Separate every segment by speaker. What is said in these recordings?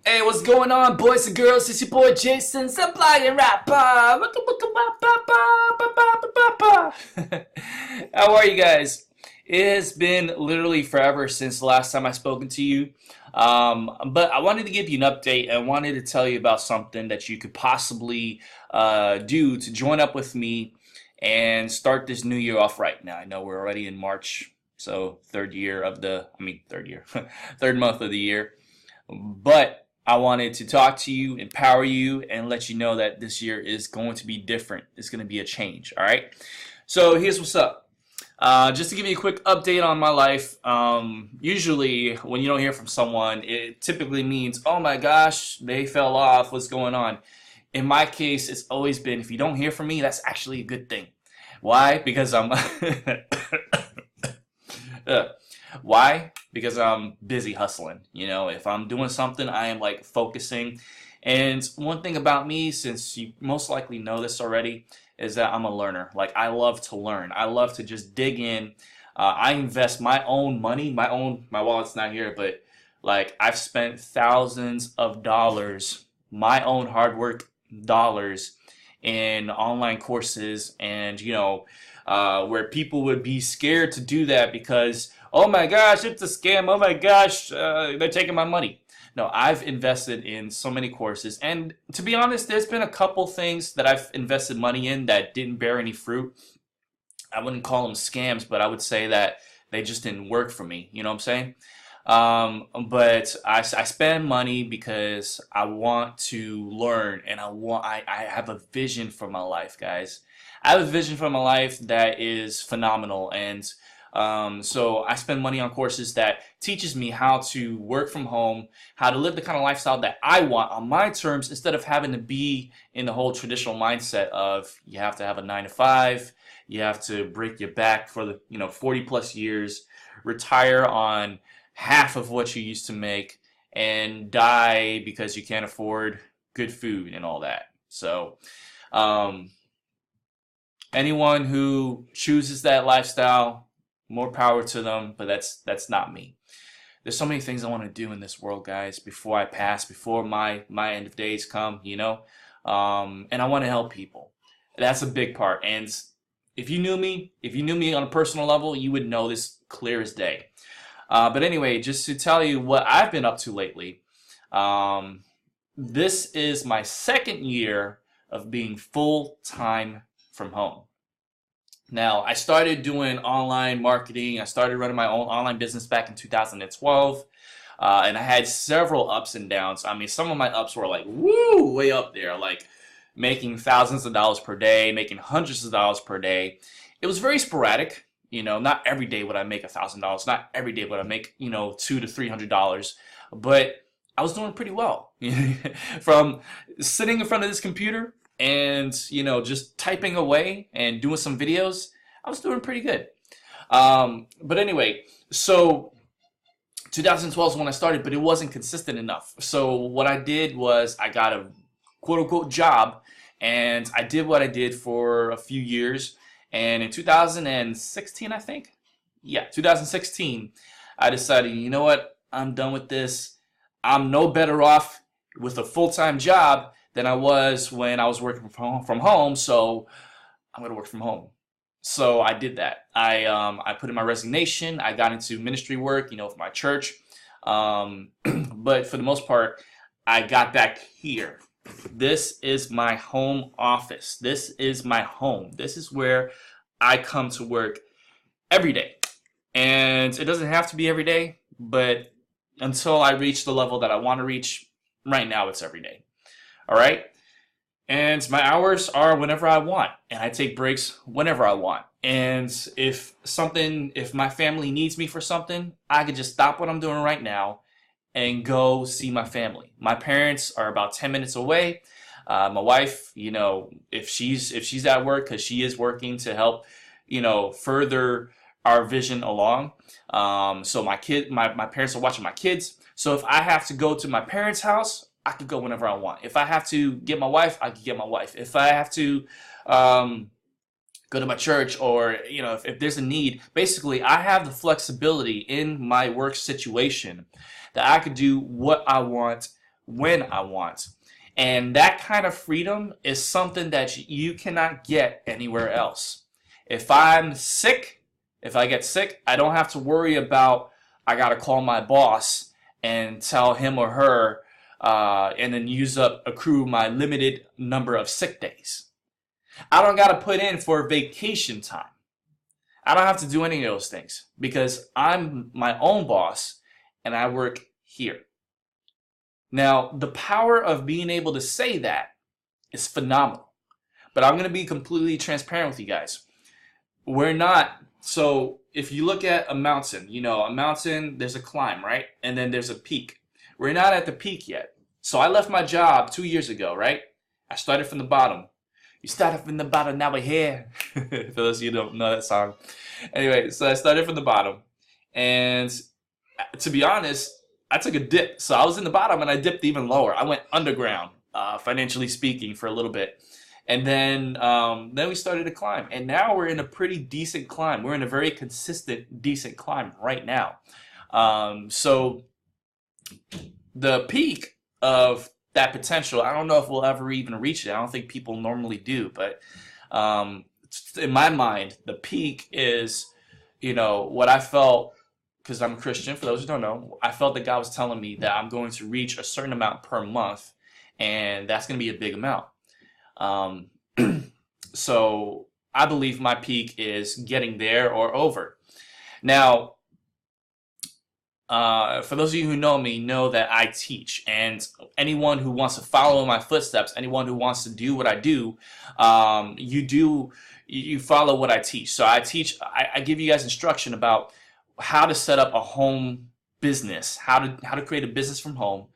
Speaker 1: Hey, what's going on, boys and girls? It's your boy Jason, Supply and Rapper. How are you guys? It has been literally forever since the last time I spoken to you. But I wanted to give you an update. I wanted to tell you about something that you could possibly do to join up with me and start this new year off right now. I know we're already in March, so third year, third month of the year. But I wanted to talk to you, empower you, and let you know that this year is going to be different. It's going to be a change. All right. So here's what's up. Just to give you a quick update on my life, usually when you don't hear from someone, it typically means, oh my gosh, they fell off. What's going on? In my case, it's always been if you don't hear from me, that's actually a good thing. Why? Because I'm Why? Because I'm busy hustling. You know, if I'm doing something, I am like focusing. And one thing about me, since you most likely know this already, is that I'm a learner. Like, I love to learn. I love to just dig in. I invest my own money, my wallet's not here, but like I've spent thousands of dollars, my own hard work dollars in online courses and, where people would be scared to do that because, oh my gosh, it's a scam. Oh my gosh, they're taking my money. No, I've invested in so many courses. And to be honest, there's been a couple things that I've invested money in that didn't bear any fruit. I wouldn't call them scams, but I would say that they just didn't work for me. You know what I'm saying? But I spend money because I want to learn and I have a vision for my life, guys. I have a vision for my life that is phenomenal. And so I spend money on courses that teaches me how to work from home, how to live the kind of lifestyle that I want on my terms instead of having to be in the whole traditional mindset of you have to have a 9 to 5, you have to break your back for the 40 plus years, retire on half of what you used to make, and die because you can't afford good food and all that. So, um, anyone who chooses that lifestyle, more power to them, but that's not me. There's so many things I want to do in this world, guys, before I pass, before my end of days come. And I want to help people. That's a big part. And if you knew me on a personal level, you would know this clear as day. But anyway, just to tell you what I've been up to lately, um, this is my second year of being full time from home. Now, I started doing online marketing. I started running my own online business back in 2012. And I had several ups and downs. I mean, some of my ups were like, woo, way up there, like making thousands of dollars per day, making hundreds of dollars per day. It was very sporadic. Not every day would I make $1,000. Not every day would I make, $200 to $300. But I was doing pretty well. From sitting in front of this computer and, just typing away and doing some videos, I was doing pretty good. But anyway, so 2012 is when I started, but it wasn't consistent enough. So what I did was I got a quote unquote job and I did what I did for a few years. And in 2016, I think, yeah, 2016, I decided, you know what? I'm done with this. I'm no better off with a full-time job than I was when I was working from home. So I'm gonna work from home. So I did that. I put in my resignation. I got into ministry work, with my church. But for the most part, I got back here. This is my home office. This is my home. This is where I come to work every day. And it doesn't have to be every day, but until I reach the level that I want to reach, right now it's every day. All right? And my hours are whenever I want, and I take breaks whenever I want. And if my family needs me for something, I could just stop what I'm doing right now and go see my family. My parents are about 10 minutes away. My wife, if she's at work, because she is working to help, further our vision along. So my parents are watching my kids. So if I have to go to my parents' house, I could go whenever I want. If I have to get my wife, I could get my wife. If I have to go to my church, or if there's a need, basically I have the flexibility in my work situation that I could do what I want when I want. And that kind of freedom is something that you cannot get anywhere else. If I'm sick, if I get sick, I don't have to worry about I got to call my boss and tell him or her and then accrue my limited number of sick days. I don't got to put in for vacation time. I don't have to do any of those things because I'm my own boss and I work here. Now, the power of being able to say that is phenomenal. But I'm going to be completely transparent with you guys. We're not, so if you look at a mountain, a mountain, there's a climb, right? And then there's a peak. We're not at the peak yet. So I left my job 2 years ago, right? I started from the bottom. You started from the bottom, now we're here. For those of you who don't know that song. Anyway, so I started from the bottom. And to be honest, I took a dip. So I was in the bottom and I dipped even lower. I went underground, financially speaking, for a little bit. And then we started to climb. And now we're in a pretty decent climb. We're in a very consistent, decent climb right now. So the peak of that potential, I don't know if we'll ever even reach it. I don't think people normally do. But in my mind, the peak is, what I felt, because I'm a Christian, for those who don't know, I felt that God was telling me that I'm going to reach a certain amount per month, and that's going to be a big amount. So I believe my peak is getting there or over. Now, for those of you who know me, know that I teach, and anyone who wants to follow in my footsteps, anyone who wants to do what I do, you follow what I teach. So I teach, I give you guys instruction about how to set up a home business, how to create a business from home,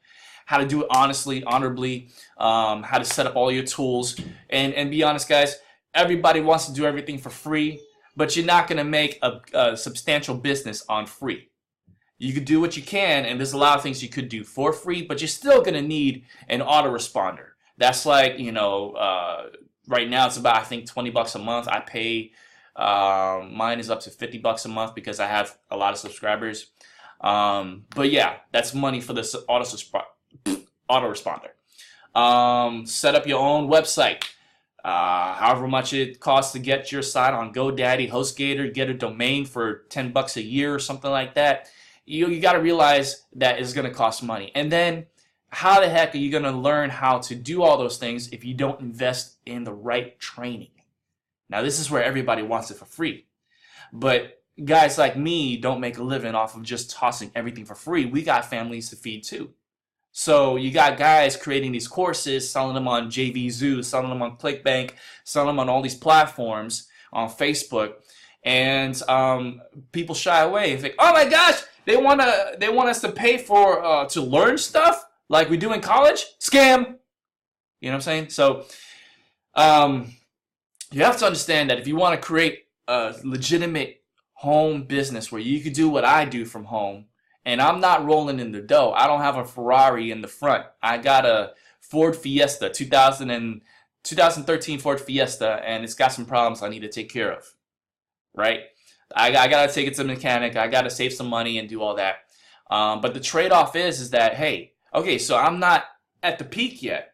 Speaker 1: how to do it honestly, honorably, how to set up all your tools. And be honest, guys, everybody wants to do everything for free, but you're not going to make a substantial business on free. You could do what you can, and there's a lot of things you could do for free, but you're still going to need an autoresponder. That's like, right now it's about, I think, $20 a month. I pay, mine is up to $50 a month because I have a lot of subscribers. But yeah, that's money for the autoresponder. Set up your own website. However much it costs to get your site on GoDaddy, HostGator, get a domain for $10 a year or something like that. You got to realize that it's going to cost money. And then how the heck are you going to learn how to do all those things if you don't invest in the right training? Now, this is where everybody wants it for free. But guys like me don't make a living off of just tossing everything for free. We got families to feed too. So you got guys creating these courses, selling them on JVZoo, selling them on ClickBank, selling them on all these platforms, on Facebook. And people shy away and think, oh my gosh, they want us to pay for to learn stuff like we do in college? Scam. You know what I'm saying? So you have to understand that if you want to create a legitimate home business where you could do what I do from home, and I'm not rolling in the dough. I don't have a Ferrari in the front. I got a Ford Fiesta, 2013 Ford Fiesta, and it's got some problems I need to take care of. Right? I got to take it to the mechanic. I got to save some money and do all that. But the trade-off is that, hey, okay, so I'm not at the peak yet,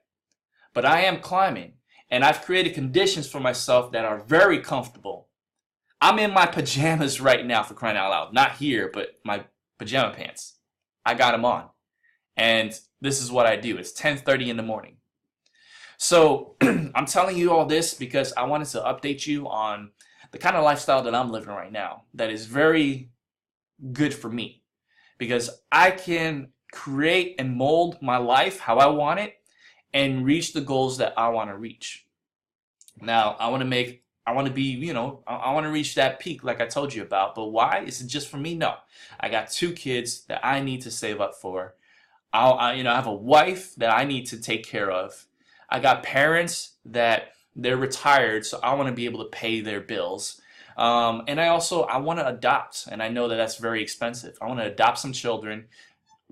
Speaker 1: but I am climbing. And I've created conditions for myself that are very comfortable. I'm in my pajamas right now, for crying out loud. Not here, but my pajama pants. I got them on. And this is what I do. It's 10:30 in the morning. So I'm telling you all this because I wanted to update you on the kind of lifestyle that I'm living right now that is very good for me. Because I can create and mold my life how I want it and reach the goals that I want to reach. Now, I want to be, I want to reach that peak like I told you about. But why? Is it just for me? No. I got 2 kids that I need to save up for. I have a wife that I need to take care of. I got parents that they're retired, so I want to be able to pay their bills. And I want to adopt, and I know that that's very expensive. I want to adopt some children.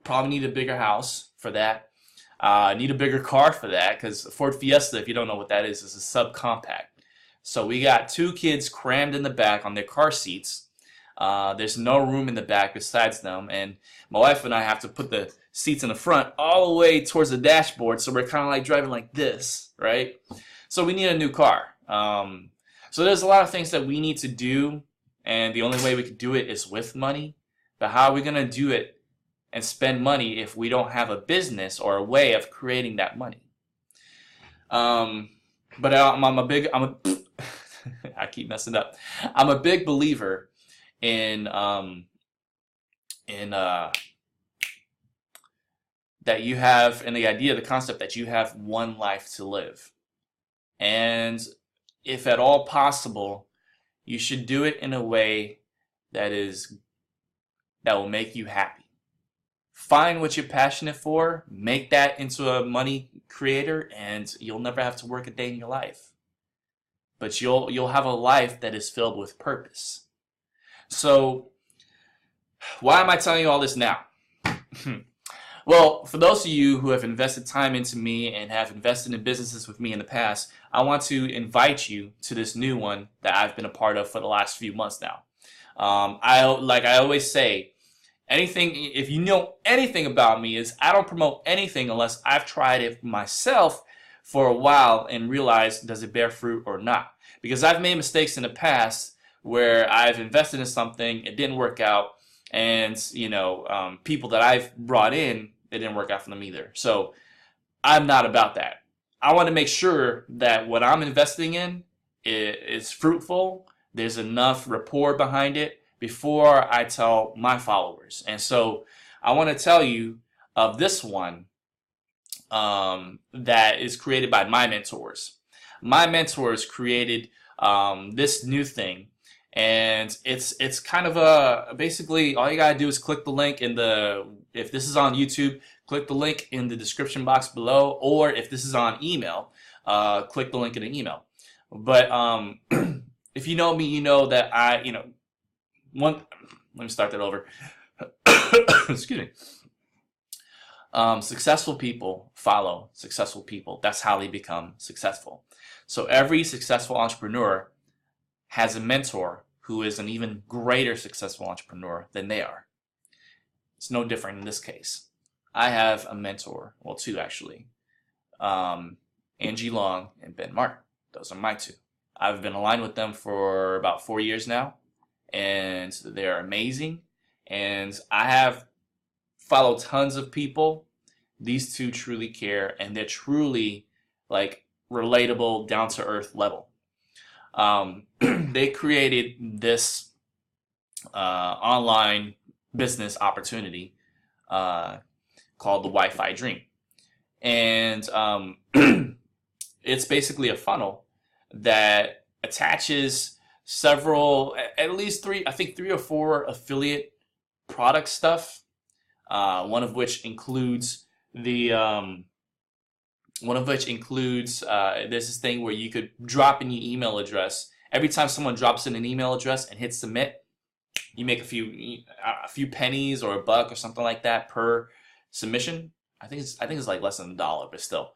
Speaker 1: Probably need a bigger house for that. Need a bigger car for that, because Ford Fiesta, if you don't know what that is a subcompact. So we got 2 kids crammed in the back on their car seats. There's no room in the back besides them, and my wife and I have to put the seats in the front all the way towards the dashboard, so we're kind of like driving like this, right? So we need a new car. So there's a lot of things that we need to do, and the only way we can do it is with money. But how are we gonna do it and spend money if we don't have a business or a way of creating that money? But I keep messing up. I'm a big believer in that you have, and the idea, the concept that you have one life to live. And if at all possible, you should do it in a way that will make you happy. Find what you're passionate for, make that into a money creator, and you'll never have to work a day in your life. But you'll have a life that is filled with purpose. So, why am I telling you all this now? Well, for those of you who have invested time into me and have invested in businesses with me in the past, I want to invite you to this new one that I've been a part of for the last few months now. I always say, if you know anything about me, is I don't promote anything unless I've tried it myself for a while and realized, does it bear fruit or not? Because I've made mistakes in the past where I've invested in something, it didn't work out, and people that I've brought in, it didn't work out for them either. So I'm not about that. I want to make sure that what I'm investing in is fruitful, there's enough rapport behind it before I tell my followers. And so I want to tell you of this one that is created by my mentors. My mentors created this new thing, and it's kind of basically all you gotta do is click the link if this is on YouTube, click the link in the description box below, or if this is on email, click the link in the email. But if you know me, you know that let me start that over. Excuse me. Successful people follow successful people. That's how they become successful. So every successful entrepreneur has a mentor who is an even greater successful entrepreneur than they are. It's no different in this case. I have a mentor, well, two actually, Angie Long and Ben Martin. Those are my two. I've been aligned with them for about 4 years now, and they're amazing. And I have followed tons of people. These two truly care, and they're truly like relatable, down to earth level. They created this online business opportunity called the Wi-Fi Dream, and it's basically a funnel that attaches several, at least three or four affiliate product stuff. One of which includes there's this thing where you could drop in your email address. Every time someone drops in an email address and hits submit, you make a few pennies or $1 or something like that per submission. I think it's like less than $1, but still.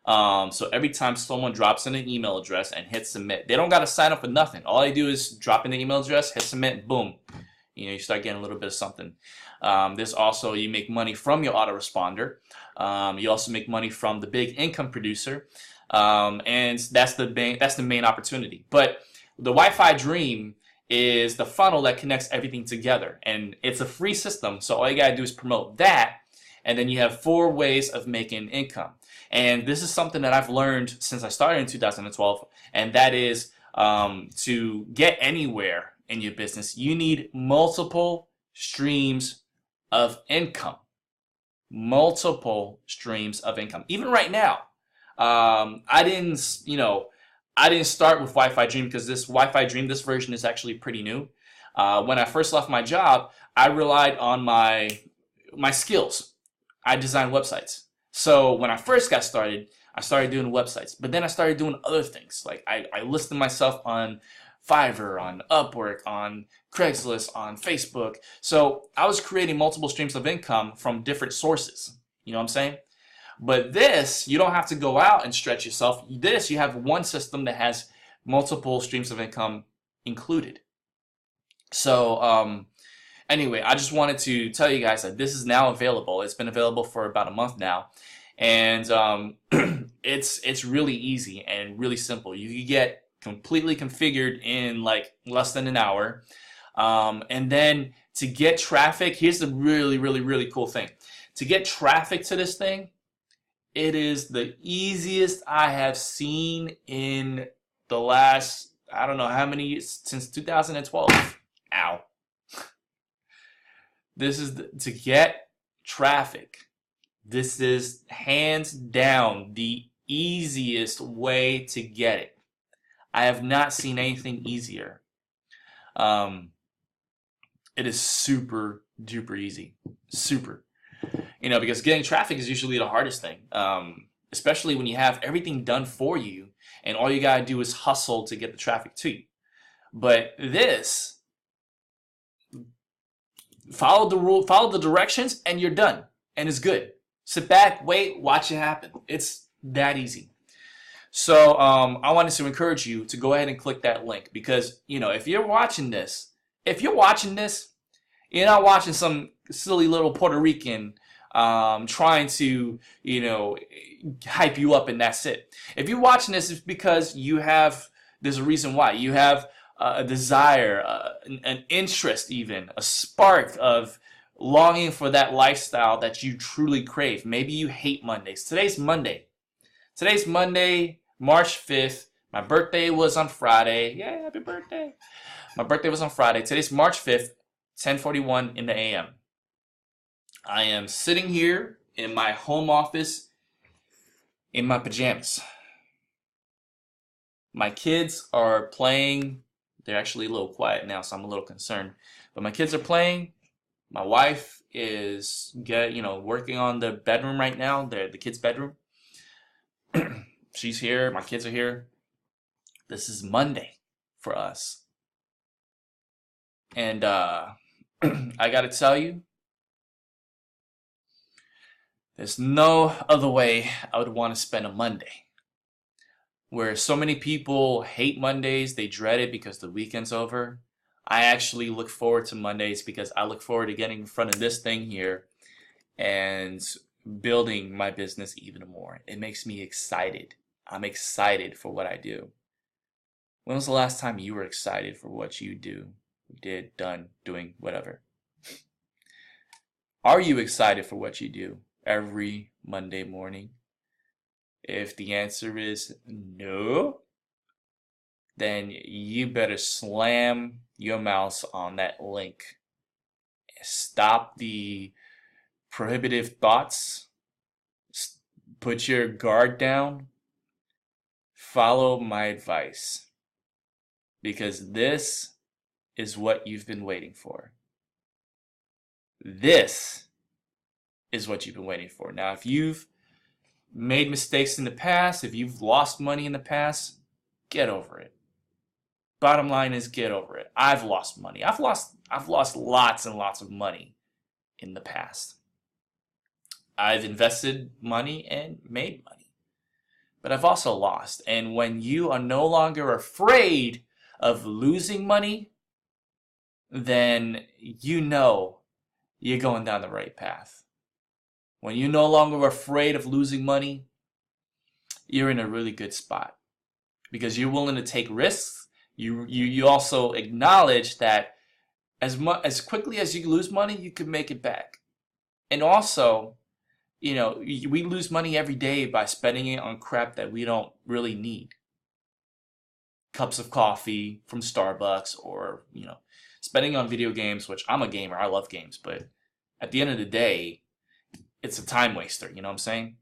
Speaker 1: So every time someone drops in an email address and hits submit, they don't got to sign up for nothing. All they do is drop in the email address, hit submit, boom. You start getting a little bit of something. There's also, you make money from your autoresponder. You also make money from the big income producer, and that's the main opportunity. But the Wi-Fi Dream is the funnel that connects everything together, and it's a free system. So all you gotta do is promote that, and then you have 4 ways of making income. And this is something that I've learned since I started in 2012, and that is to get anywhere in your business, you need multiple streams of income. Multiple streams of income. Even right now, I didn't start with Wi-Fi Dream because this Wi-Fi Dream, this version is actually pretty new. When I first left my job, I relied on my skills. I designed websites. So when I first got started, I started doing websites, but then I started doing other things. Like I listed myself on Fiverr, on Upwork, on Craigslist, on Facebook. So I was creating multiple streams of income from different sources. You know what I'm saying? But this, you don't have to go out and stretch yourself. This, you have one system that has multiple streams of income included. So, Anyway, I just wanted to tell you guys that this is now available. It's been available for about a month now, and it's really easy and really simple. You can get completely configured in like less than an hour, and then to get traffic, here's the really cool thing. To get traffic to this thing, it is the easiest I have seen in the last, I don't know how many years, since 2012. Ow. This is to get traffic. This is hands down the easiest way to get it. I have not seen anything easier. Um, it is super duper easy. Super. Because getting traffic is usually the hardest thing. Especially when you have everything done for you and all you gotta do is hustle to get the traffic to you. But this, follow the rule, follow the directions, and you're done. And it's good. Sit back, wait, watch it happen. It's that easy. So I wanted to encourage you to go ahead and click that link because, if you're watching this, you're not watching some silly little Puerto Rican trying to, hype you up and that's it. If you're watching this, it's because there's a reason why. You have a desire, an interest even, a spark of longing for that lifestyle that you truly crave. Maybe you hate Mondays. Today's Monday. Today's Monday, March 5th. My birthday was on Friday. Yay, happy birthday. My birthday was on Friday. Today's March 5th, 10:41 in the a.m. I am sitting here in my home office in my pajamas. My kids are playing. They're actually a little quiet now, so I'm a little concerned. But my kids are playing. My wife is working on the bedroom right now, the kids' bedroom. She's here. My kids are here. This is Monday for us. And I got to tell you, there's no other way I would want to spend a Monday. Where so many people hate Mondays, they dread it because the weekend's over. I actually look forward to Mondays because I look forward to getting in front of this thing here and building my business even more. It makes me excited. I'm excited for what I do. When was the last time you were excited for what you did, done, doing, whatever? Are you excited for what you do every Monday morning? If the answer is no, then you better slam your mouse on that link. Stop the prohibitive thoughts. Put your guard down. Follow my advice. Because this is what you've been waiting for. This is what you've been waiting for. Now, if you've made mistakes in the past, if you've lost money in the past, get over it. Bottom line is get over it. I've lost money. I've lost lots and lots of money in the past. I've invested money and made money. But I've also lost. And when you are no longer afraid of losing money, then you're going down the right path. When you're no longer afraid of losing money, you're in a really good spot because you're willing to take risks. You also acknowledge that as quickly as you lose money, you can make it back. And also, we lose money every day by spending it on crap that we don't really need. Cups of coffee from Starbucks or, spending on video games, which I'm a gamer. I love games, but at the end of the day, it's a time waster, you know what I'm saying?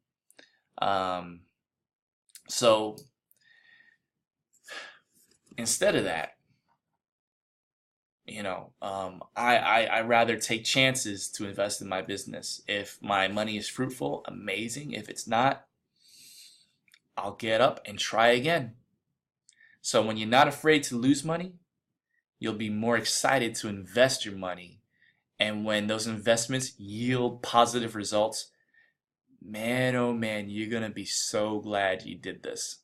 Speaker 1: So instead of that, I rather take chances to invest in my business. If my money is fruitful, amazing. If it's not, I'll get up and try again. So when you're not afraid to lose money, you'll be more excited to invest your money. And when those investments yield positive results, man, oh man, you're going to be so glad you did this.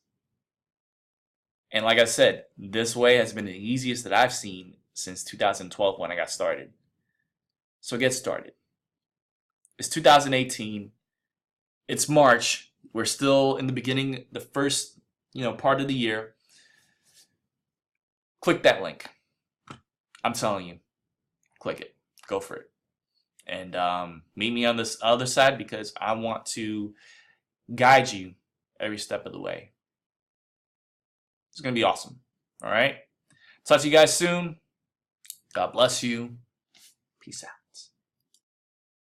Speaker 1: And like I said, this way has been the easiest that I've seen since 2012 when I got started. So get started. It's 2018. It's March. We're still in the beginning, the first, part of the year. Click that link. I'm telling you, click it. Go for it. And meet me on this other side because I want to guide you every step of the way. It's going to be awesome. All right. Talk to you guys soon. God bless you. Peace out.